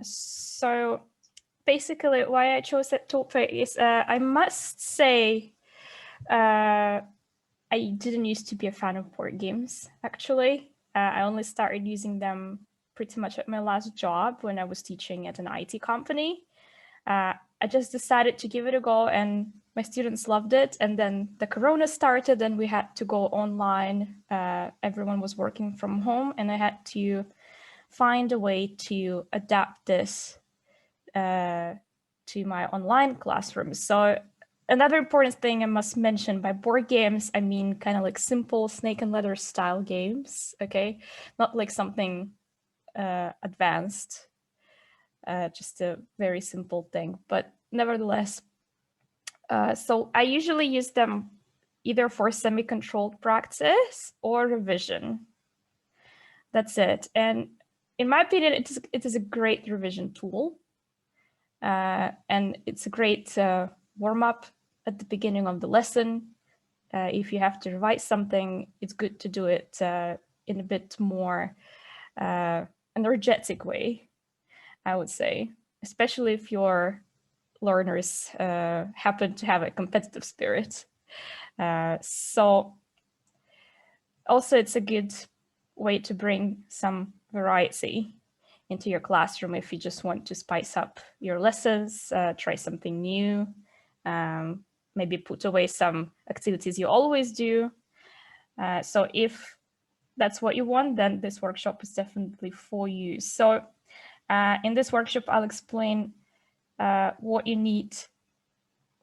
So basically why I chose that topic is I must say I didn't used to be a fan of board games, actually. I only started using them pretty much at my last job when I was teaching at an IT company. I just decided to give it a go and my students loved it. And then the corona started and we had to go online. Everyone was working from home and I had to find a way to adapt this to my online classroom. So another important thing I must mention, by board games, I mean kind of like simple snake and ladder style games, okay? Not like something advanced, just a very simple thing, but nevertheless. So I usually use them either for semi-controlled practice or revision. That's it. And in my opinion, it is a great revision tool. And it's a great warm-up at the beginning of the lesson. If you have to revise something, it's good to do it in a bit more energetic way, I would say, especially if your learners happen to have a competitive spirit. So also it's a good way to bring some variety into your classroom if you just want to spice up your lessons, try something new, maybe put away some activities you always do. So if that's what you want, then this workshop is definitely for you. So in this workshop, I'll explain what you need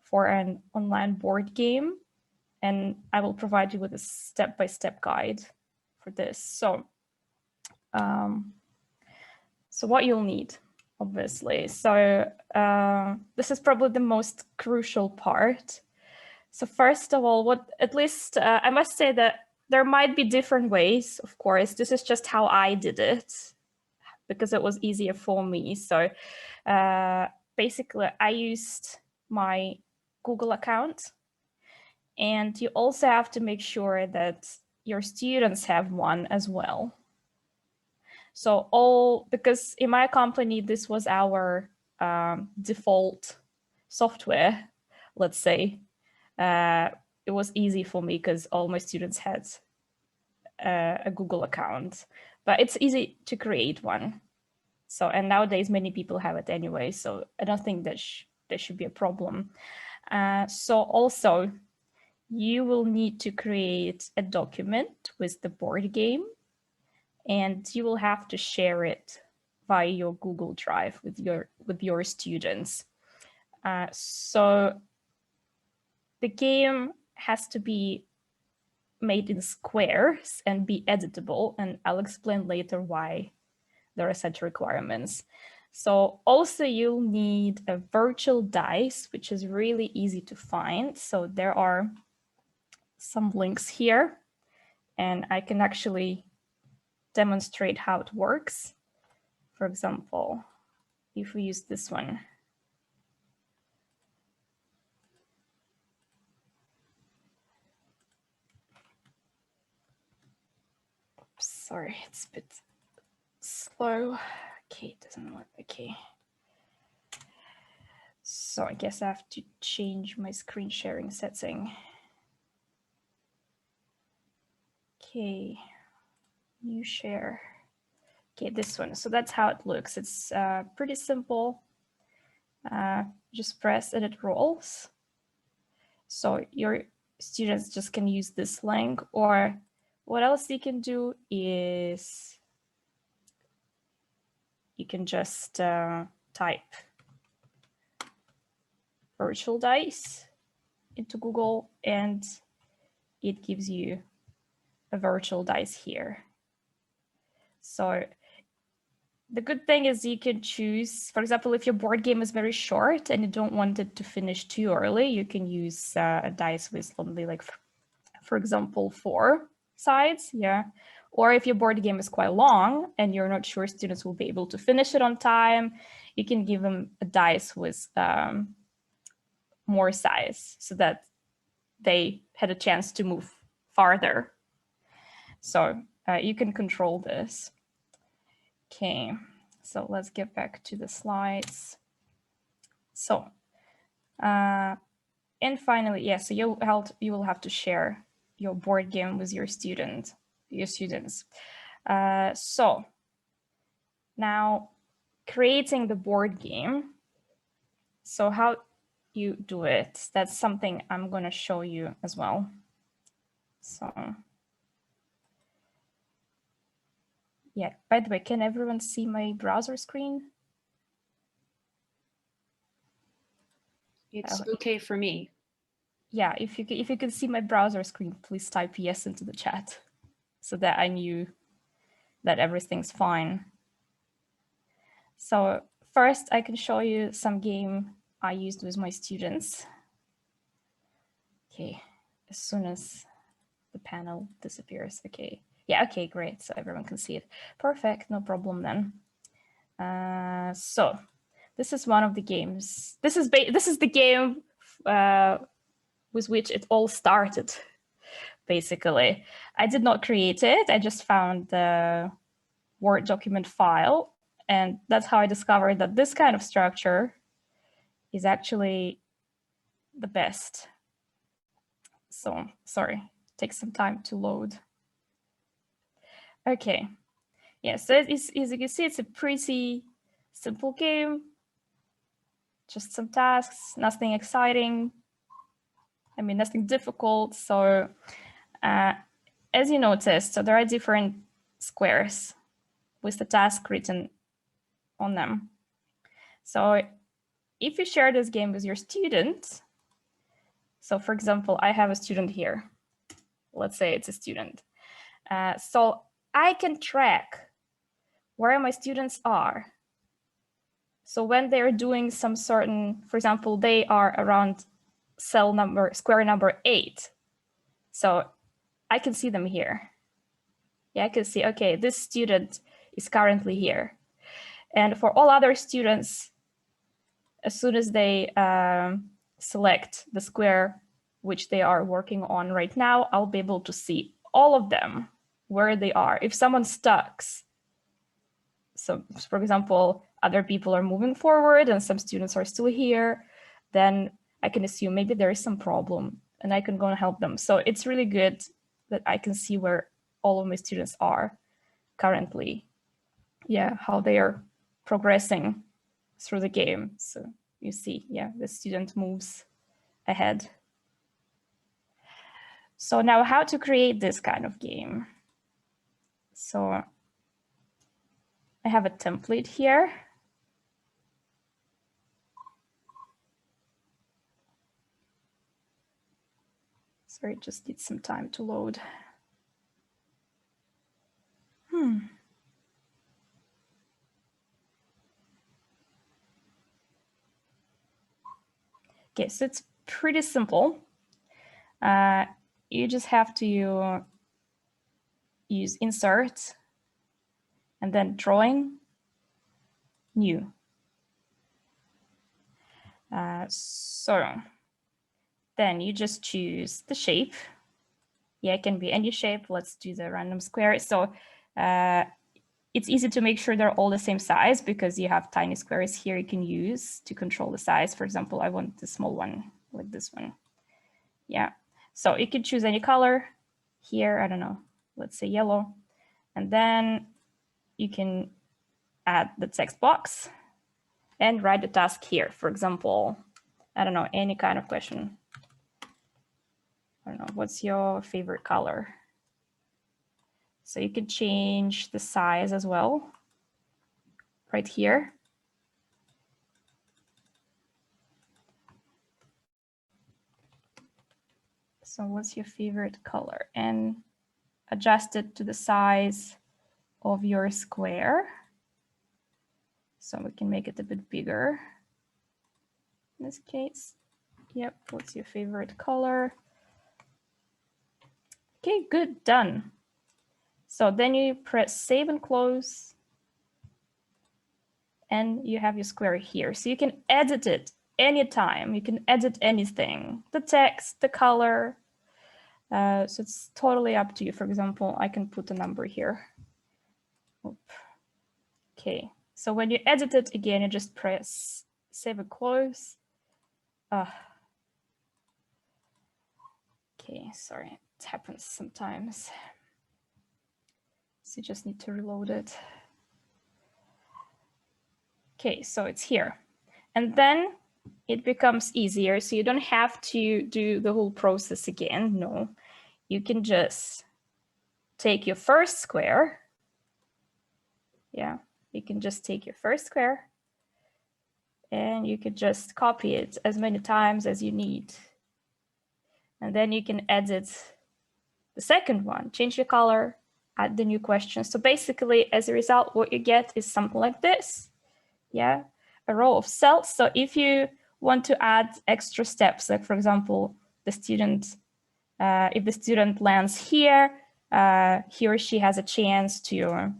for an online board game, and I will provide you with a step-by-step guide for this. So what you'll need, obviously. So this is probably the most crucial part. So first of all, at least I must say that there might be different ways, of course. This is just how I did it because it was easier for me. So basically, I used my Google account. And you also have to make sure that your students have one as well. So because in my company, this was our default software, let's say. It was easy for me because all my students had a Google account, but it's easy to create one. So, and nowadays many people have it anyway, so I don't think that there should be a problem. So also, you will need to create a document with the board game, and you will have to share it via your Google Drive with your students. So the game has to be made in squares and be editable, and I'll explain later why there are such requirements. So also you'll need a virtual dice, which is really easy to find. So there are some links here, and I can actually demonstrate how it works. For example, if we use this one. Oops, sorry, it's a bit slow. Okay, it doesn't work. Okay. So I guess I have to change my screen sharing setting. Okay, new share. Okay, this one. So that's how it looks. It's pretty simple. Just press and it rolls. So your students just can use this link, or what else you can do is you can just type virtual dice into Google and it gives you a virtual dice here. So the good thing is you can choose, for example, if your board game is very short and you don't want it to finish too early, you can use a dice with only like, for example, 4 sides, yeah. Or if your board game is quite long and you're not sure students will be able to finish it on time, you can give them a dice with more size so that they had a chance to move farther. So you can control this. Okay, So let's get back to the slides. So, and finally, yeah, so you will have to share your board game with your students. So now creating the board game. So how you do it, that's something I'm going to show you as well. So yeah, by the way, can everyone see my browser screen? It's okay for me. Yeah, if you can see my browser screen, please type yes into the chat so that I knew that everything's fine. So first I can show you some game I used with my students. Okay, as soon as the panel disappears. Okay, yeah, okay, great. So everyone can see it. Perfect, no problem then. So this is one of the games. This is the game with which it all started, basically. I did not create it. I just found the Word document file. And that's how I discovered that this kind of structure is actually the best. So sorry, takes some time to load. Okay, yeah, so as you can see, it's a pretty simple game. Just some tasks, nothing exciting. I mean, nothing difficult. So as you noticed, so there are different squares with the task written on them. So if you share this game with your student, so for example, I have a student here. Let's say it's a student. So I can track where my students are. So when they're doing some certain, for example, they are around square number 8. So I can see them here. Yeah, I can see, okay, this student is currently here. And for all other students, as soon as they select the square which they are working on right now, I'll be able to see all of them, where they are. If someone stuck, so for example, other people are moving forward and some students are still here, then I can assume maybe there is some problem and I can go and help them. So it's really good that I can see where all of my students are currently. Yeah, how they are progressing through the game. So you see, yeah, the student moves ahead. So now how to create this kind of game. So I have a template here. Sorry, it just needs some time to load. Okay, so it's pretty simple. You just have to use insert and then drawing, new. So then you just choose the shape. Yeah, it can be any shape. Let's do the random square. So it's easy to make sure they're all the same size because you have tiny squares here you can use to control the size. For example, I want the small one, like this one. Yeah, so you can choose any color here. I don't know, let's say yellow. And then you can add the text box and write the task here. For example, I don't know, any kind of question. I don't know, what's your favorite color? So you can change the size as well, right here. So what's your favorite color? And adjust it to the size of your square. So we can make it a bit bigger. In this case, yep, what's your favorite color? Okay, good, done. So then you press save and close. And you have your square here. So you can edit it anytime. You can edit anything, the text, the color. So it's totally up to you. For example, I can put a number here. Okay, So when you edit it again, you just press save and close. Okay, sorry, it happens sometimes. So you just need to reload it. Okay, so it's here. And then it becomes easier. So you don't have to do the whole process again. No, you can just take your first square. Yeah, you can just take your first square and you can just copy it as many times as you need. And then you can edit the second one, change the color, add the new question. So basically, as a result, what you get is something like this. Yeah, a row of cells. So if you want to add extra steps, like for example, the student, if the student lands here, he or she has a chance to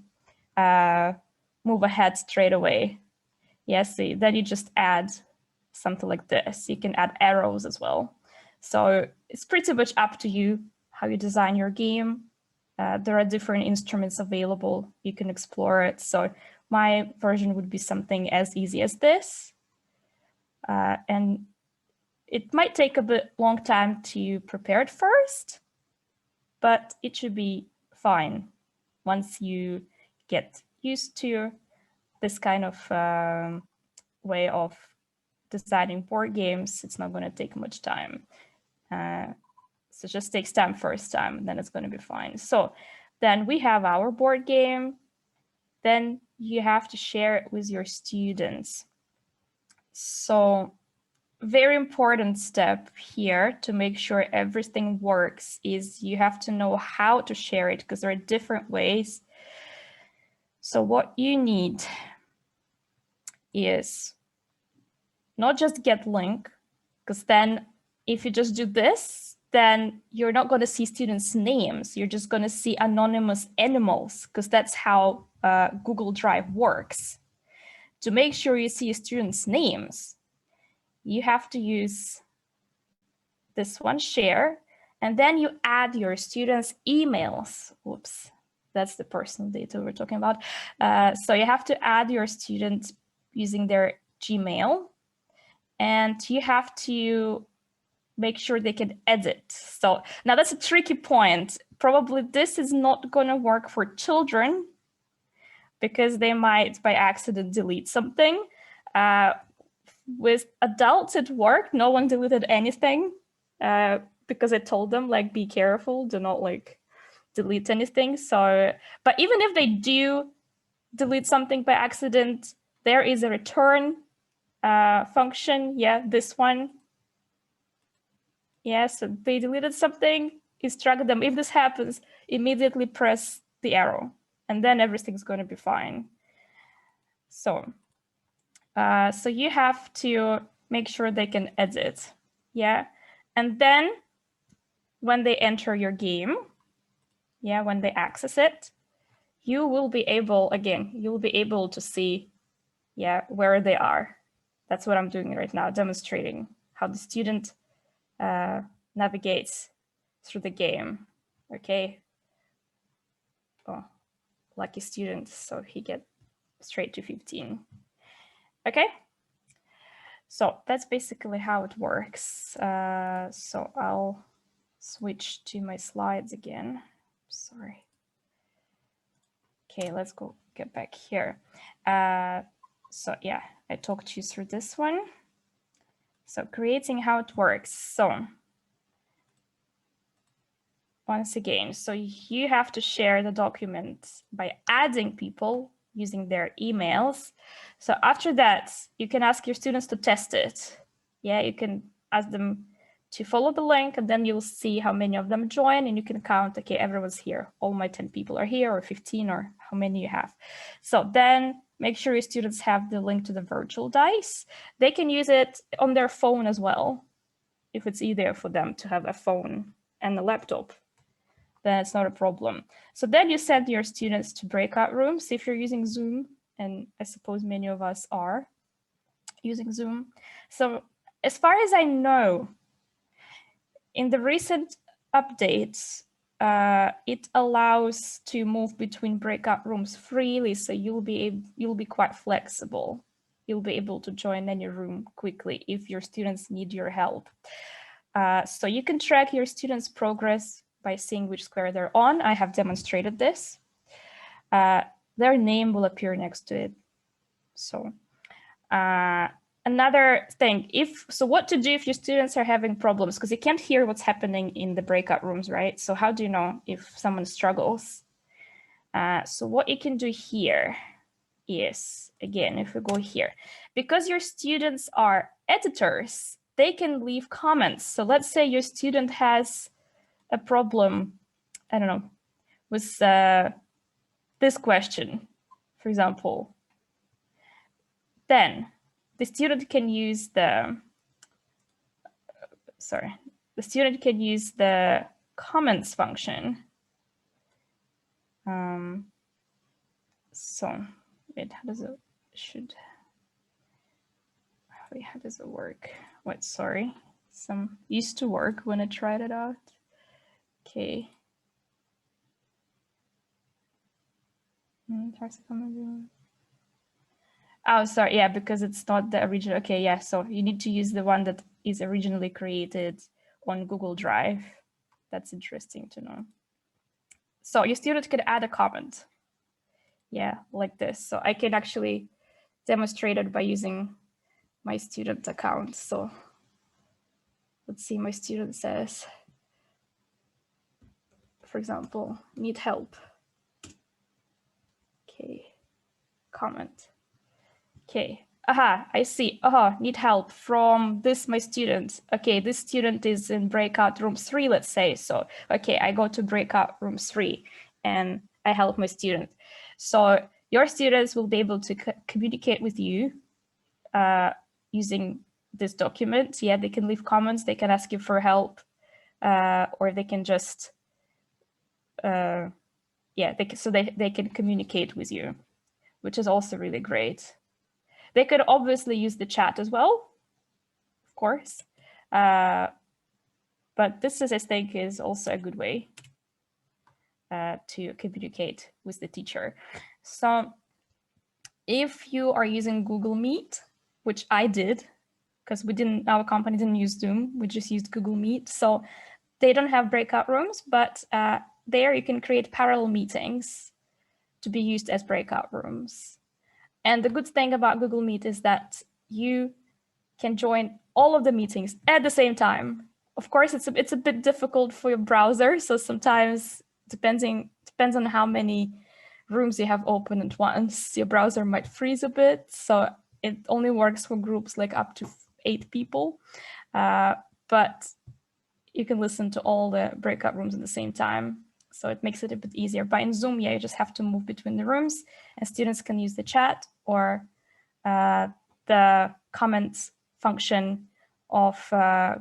move ahead straight away. Yes, yeah, then you just add something like this. You can add arrows as well. So it's pretty much up to you how you design your game. There are different instruments available. You can explore it. So my version would be something as easy as this. And it might take a bit long time to prepare it first, but it should be fine once you get used to this kind of way of designing board games. It's not going to take much time. So it just takes time first time, and then it's going to be fine. So then we have our board game. Then you have to share it with your students. So very important step here to make sure everything works is you have to know how to share it, because there are different ways. So what you need is not just get link, because then if you just do this, then you're not going to see students' names. You're just going to see anonymous animals, because that's how Google Drive works. To make sure you see students' names, you have to use this one, share, and then you add your students' emails. Oops, that's the personal data we're talking about. So you have to add your students using their Gmail, and you have to make sure they can edit. So now that's a tricky point. Probably this is not going to work for children because they might by accident delete something. With adults it worked. No one deleted anything because I told them like, be careful, do not like delete anything. So, but even if they do delete something by accident, there is a return function. Yeah, this one. Yeah, so they deleted something, instruct them. If this happens, immediately press the arrow, and then everything's going to be fine. So, so you have to make sure they can edit. Yeah, and then when they enter your game, yeah, when they access it, you will be able, again, you will be able to see, yeah, where they are. That's what I'm doing right now, demonstrating how the student navigates through the game. Okay. Oh, lucky student, so he gets straight to 15. Okay. So that's basically how it works. So I'll switch to my slides again. Sorry. Okay, let's get back here. So yeah, I talked you through this one. So creating how it works. So once again, so you have to share the document by adding people using their emails. So after that, you can ask your students to test it. Yeah, you can ask them to follow the link, and then you'll see how many of them join, and you can count, okay, everyone's here. All my 10 people are here, or 15, or how many you have. So then make sure your students have the link to the virtual dice. They can use it on their phone as well, if it's easier for them to have a phone and a laptop. Then it's not a problem. So then you send your students to breakout rooms if you're using Zoom, and I suppose many of us are using Zoom. So as far as I know, in the recent updates, it allows to move between breakout rooms freely, so you'll be quite flexible. You'll be able to join any room quickly if your students need your help. So you can track your students' progress by seeing which square they're on. I have demonstrated this. Their name will appear next to it. So another thing, so what to do if your students are having problems, because you can't hear what's happening in the breakout rooms, right? So how do you know if someone struggles? So what you can do here is, again, if we go here, because your students are editors, they can leave comments. So let's say your student has a problem, I don't know, with this question, for example. Then the student can use the comments function. So wait, how does it work? Wait, sorry. Some used to work when I tried it out. Okay. Oh, sorry. Yeah, because it's not the original. Okay, yeah. So you need to use the one that is originally created on Google Drive. That's interesting to know. So your student could add a comment. Yeah, like this. So I can actually demonstrate it by using my student account. So let's see, my student says, for example, need help. Okay, comment. Okay, I see. Need help from this, my student. Okay, this student is in breakout room 3, let's say. So, okay, I go to breakout room 3 and I help my student. So your students will be able to communicate with you using this document. Yeah, they can leave comments, they can ask you for help, or they can just, they can communicate with you, which is also really great. They could obviously use the chat as well, of course. But this, I think, is also a good way to communicate with the teacher. So if you are using Google Meet, which I did, because our company didn't use Zoom, we just used Google Meet. So they don't have breakout rooms, but there you can create parallel meetings to be used as breakout rooms. And the good thing about Google Meet is that you can join all of the meetings at the same time. Of course, it's a bit difficult for your browser. So sometimes, depends on how many rooms you have open at once, your browser might freeze a bit. So it only works for groups like up to 8 people. But you can listen to all the breakout rooms at the same time. So it makes it a bit easier. But in Zoom, yeah, you just have to move between the rooms, and students can use the chat or the comments function of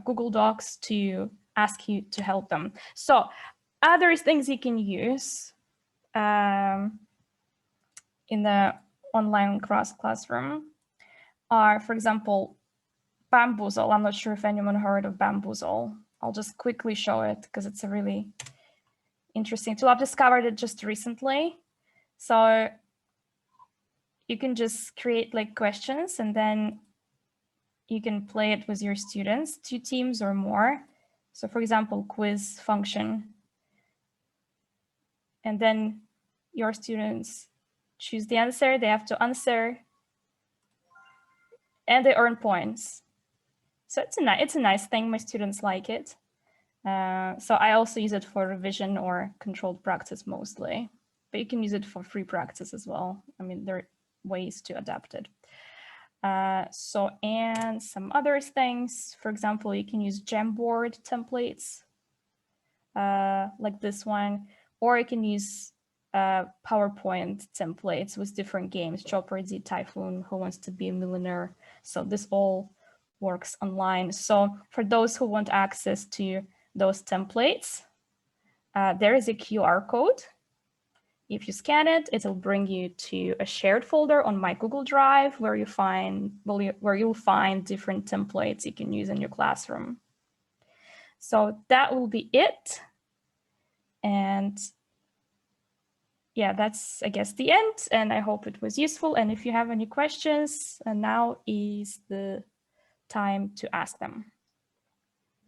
Google Docs to ask you to help them. So other things you can use in the online classroom are, for example, Bamboozle. I'm not sure if anyone heard of Bamboozle. I'll just quickly show it because it's a really interesting tool. I've discovered it just recently. So you can just create like questions, and then you can play it with your students, 2 teams or more. So for example, quiz function. And then your students choose the answer, they have to answer, and they earn points. So it's a nice thing, my students like it. So I also use it for revision or controlled practice mostly, but you can use it for free practice as well. I mean, there are ways to adapt it. And some other things, for example, you can use Jamboard templates like this one, or you can use PowerPoint templates with different games, Jeopardy, Typhoon, Who Wants to Be a Millionaire. So this all works online. So for those who want access to those templates, there is a QR code. If you scan it, it'll bring you to a shared folder on my Google Drive where you'll find different templates you can use in your classroom. So that will be it. And yeah, that's, I guess, the end. And I hope it was useful. And if you have any questions, now is the time to ask them.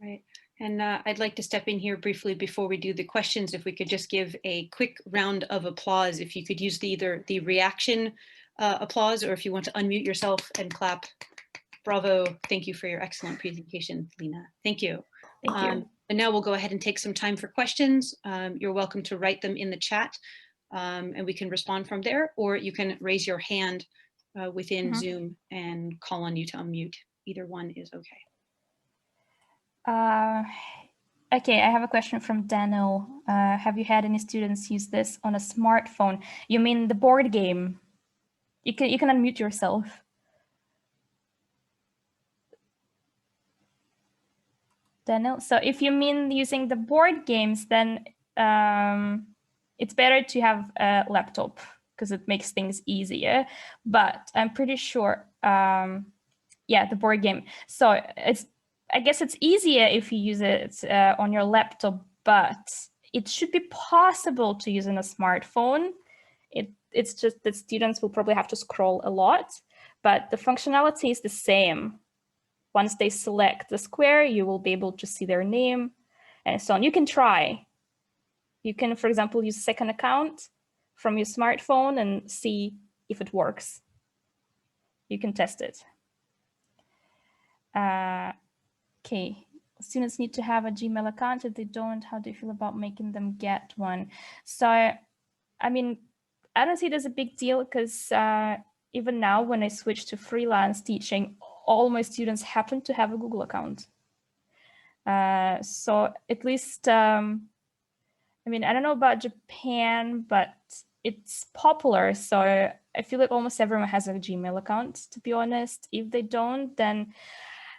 Right. And I'd like to step in here briefly before we do the questions. If we could just give a quick round of applause, if you could use either the reaction applause, or if you want to unmute yourself and clap. Bravo. Thank you for your excellent presentation, Lina. Thank you. Thank you. And now we'll go ahead and take some time for questions. You're welcome to write them in the chat and we can respond from there, or you can raise your hand within Zoom and call on you to unmute. Either one is okay. Okay, I have a question from Daniel. Have you had any students use this on a smartphone? You mean the board game? You can unmute yourself. Daniel, so if you mean using the board games, then it's better to have a laptop because it makes things easier. But I'm pretty sure, yeah, the board game. So I guess it's easier if you use it on your laptop, but it should be possible to use on a smartphone. It's just that students will probably have to scroll a lot, but the functionality is the same. Once they select the square, you will be able to see their name and so on. You can try. You can, for example, use a second account from your smartphone and see if it works. You can test it. Okay, students need to have a Gmail account. If they don't, how do you feel about making them get one? So, I mean, I don't see it as a big deal because even now when I switch to freelance teaching, all my students happen to have a Google account. So at least, I mean, I don't know about Japan, but it's popular. So I feel like almost everyone has a Gmail account, to be honest. If they don't, then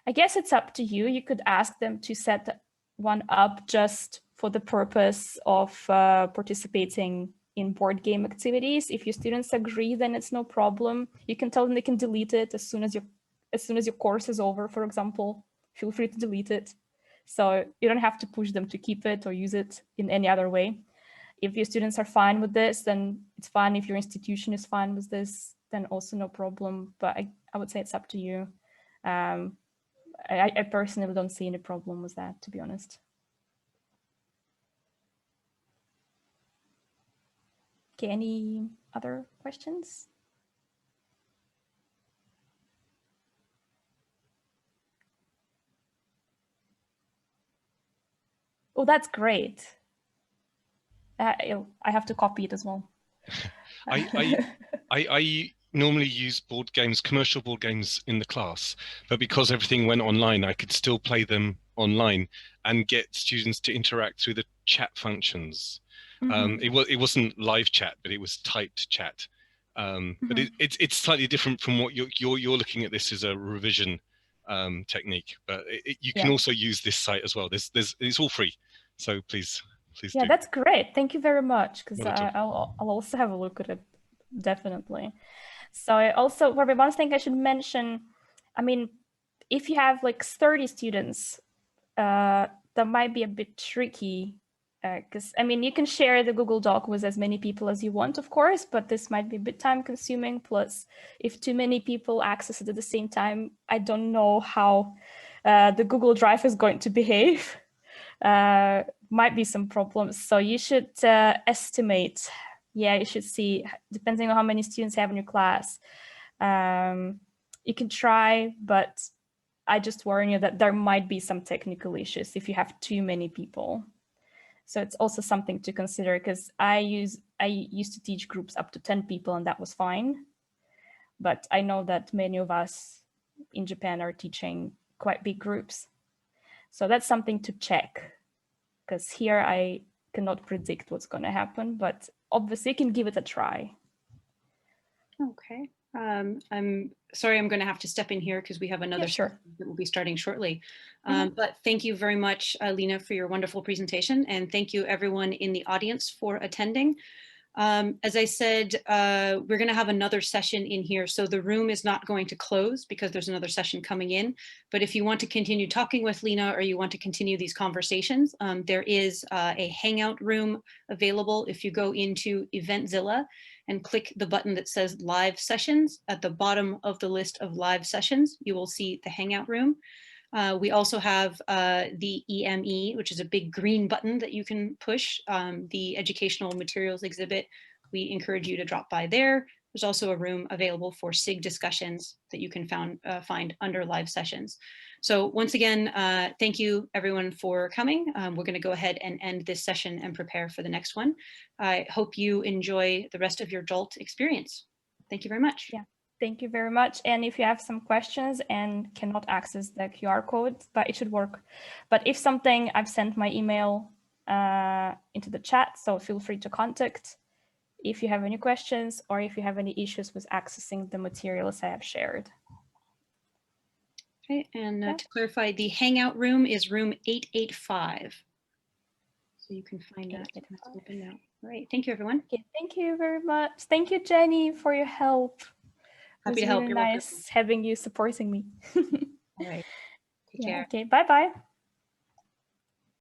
I guess it's up to you. You could ask them to set one up just for the purpose of participating in board game activities. If your students agree, then it's no problem. You can tell them they can delete it as soon as your course is over, for example. Feel free to delete it. So you don't have to push them to keep it or use it in any other way. If your students are fine with this, then it's fine. If your institution is fine with this, then also no problem. But I would say it's up to you. I personally don't see any problem with that, to be honest. Okay, any other questions? Oh, that's great. I have to copy it as well. I normally use board games, commercial board games in the class, but because everything went online, I could still play them online and get students to interact through the chat functions. It wasn't live chat, but it was typed chat. But it's slightly different from what you're looking at. This as a revision technique, but you can also use this site as well. It's all free, so please. Yeah, do. that's great. Thank you very much, because I'll also have a look at it, definitely. So also, one thing I should mention, I mean, if you have like 30 students, that might be a bit tricky, because I mean, you can share the Google Doc with as many people as you want, of course, but this might be a bit time consuming. Plus, if too many people access it at the same time, I don't know how the Google Drive is going to behave. Might be some problems. So you should estimate. Yeah, you should see, depending on how many students you have in your class. You can try, but I just warn you that there might be some technical issues if you have too many people. So it's also something to consider, because I used to teach groups up to 10 people and that was fine. But I know that many of us in Japan are teaching quite big groups. So that's something to check, because here I cannot predict what's going to happen, but obviously you can give it a try. Okay. I'm sorry, I'm going to have to step in here because we have another sure. that will be starting shortly. But thank you very much, Lina, for your wonderful presentation. And thank you everyone in the audience for attending. As I said, we're going to have another session in here. So the room is not going to close because there's another session coming in. But if you want to continue talking with Lina or you want to continue these conversations, there is a Hangout room available. If you go into Eventzilla and click the button that says Live Sessions at the bottom of the list of live sessions, you will see the Hangout room. We also have the EME, which is a big green button that you can push, the educational materials exhibit. We encourage you to drop by there. There's also a room available for SIG discussions that you can find under live sessions. So once again, thank you everyone for coming. We're going to go ahead and end this session and prepare for the next one. I hope you enjoy the rest of your JALT experience. Thank you very much. Yeah. Thank you very much. And if you have some questions and cannot access the QR code, but it should work. But if something, I've sent my email into the chat, so feel free to contact if you have any questions or if you have any issues with accessing the materials I have shared. Okay, and to clarify, the Hangout room is room 885. So you can find that. It's open now. All right, thank you, everyone. Okay, thank you very much. Thank you, Jenny, for your help. Happy to help. Really You're nice welcome. having you supporting me. All right, take Yeah, care. okay, bye-bye.